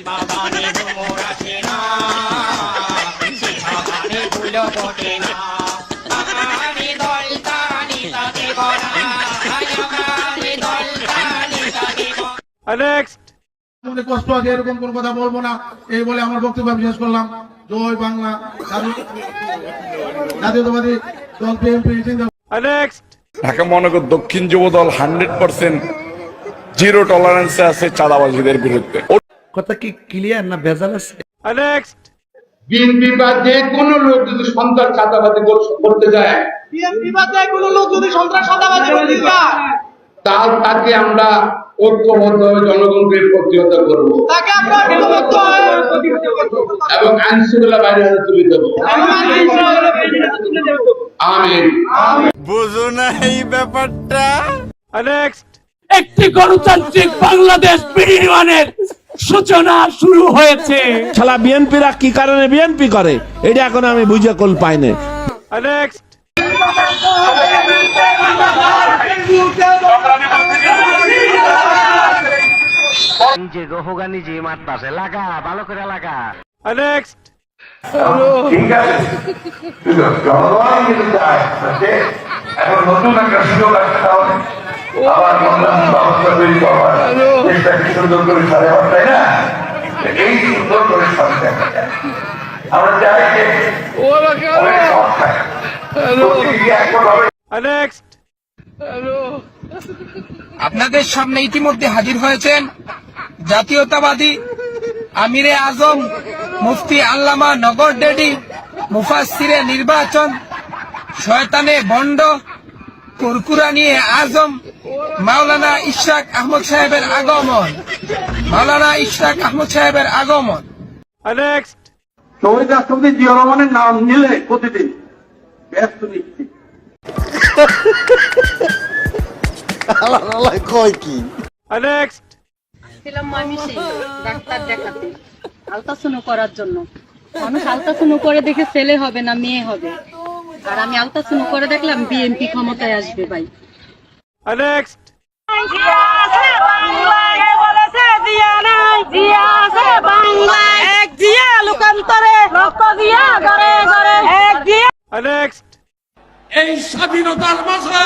বাগানে ভ্রমর আসে না, সে বাগানে ফুলও ফোটে না। বাগানে দলতানি তাতে ভরা, বাগানে দলতানি তাতে ভরা। নেক্সট। মনে কষ্ট আছে এরকম কোন কথা বলবো না, এই বলে আমার বক্তব্য আমি শেষ করলাম। জয় বাংলা। জাতীয়তাবাদী দল বিএনপি। নেক্সট। ঢাকা মহানগর দক্ষিণ যুব দল 100% জিরো টলারেন্সে আছে চাঁদাবাজিদের বিরুদ্ধে। কথা কি ক্লিয়ার না ভেজাল আছে? নেক্সট। বিএনপি বা যে কোনো লোক যদি সন্ত্রাস চাঁদাবাজি করতে যায়, বিএনপি বা যে কোনো লোক যদি সন্ত্রাস চাঁদাবাজি করতে যায়, তাকে আমরা ঐক্যবদ্ধভাবে জনগণকে প্রতিহত করব, তাকে আমরা ঐক্যবদ্ধ হয়ে এবং আইন শৃঙ্খলা বাইরে হাতে তুলে দেব। আমিন। বুঝো না এই ব্যাপারটা। নেক্সট। একটি গণতান্ত্রিক বাংলাদেশ বিনির্মাণের সূচনা শুরু হয়েছে। শালা বিএনপিরা কি কারণে বিএনপি করে এটা এখন আমি বুঝে কোল পাই না। নেক্সট। নিজে গহগা নিজে মারতাছে, লাগা ভালো করে লাগা। নেক্সট। ঠিক আছে, জনগণ কিন্তু চায় যে এখন নতুন একটা সুযোগ আসতে হবে, আবার নতুন ব্যবস্থা তৈরি করবার চেষ্টা সুন্দর করে সারে হওয়ার, তাই না? এই সুন্দর করে সারে দেখা যায়। আমরা চাই যে নেক্সট। আপনাদের সামনে ইতিমধ্যে হাজির হয়েছেন জাতীয়তাবাদী আমিরে আজম মুফতি আল্লামা নগর ডেডি মুফাসসিরে নির্বাচন শয়তানে বন্ড কুরকুরা নিয়ে আজম মাওলানা ইশরাক আহমদ সাহেবের আগমন। মাওলানা ইশরাক আহমদ সাহেবের আগমন। নেক্সট। শহীদ রাষ্ট্রপতি জিয়া রহমানের নাম নিলে প্রতিদিন ব্যস্ত নিচ্ছি। কয় কি? নেক্সট। ছিলাম মামিসে ডাক্তার দেখাতে আলট্রাসাউন্ড করার জন্য। মানুষ আলট্রাসাউন্ড করে দেখে ছেলে হবে না মেয়ে হবে, আর আমি আলট্রাসাউন্ড করে দেখলাম বিএনপি ক্ষমতায় আসবে ভাই। নেক্সট। নেক্সট। এই স্বাধীনতার মাঝে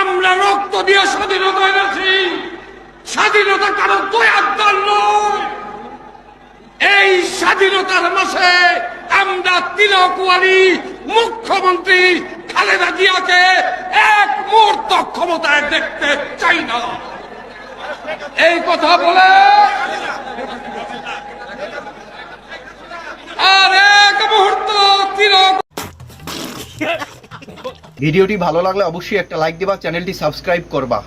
আমরা রক্ত দিয়ে স্বাধীনতা এনেছি। স্বাধীনতা কারো দয়ার দান নয়। এই স্বাধীনতার মাঝে আমরা তিলকওয়ালী মুখ্যমন্ত্রী খালেদা জিয়াকে এক মুহূর্ত ক্ষমতায় দেখতে চাই না। এই কথা বলে আর এক মুহূর্ত তিলক। ভিডিওটি ভালো লাগলে অবশ্যই একটা লাইক দিবা, চ্যানেলটি সাবস্ক্রাইব করবা।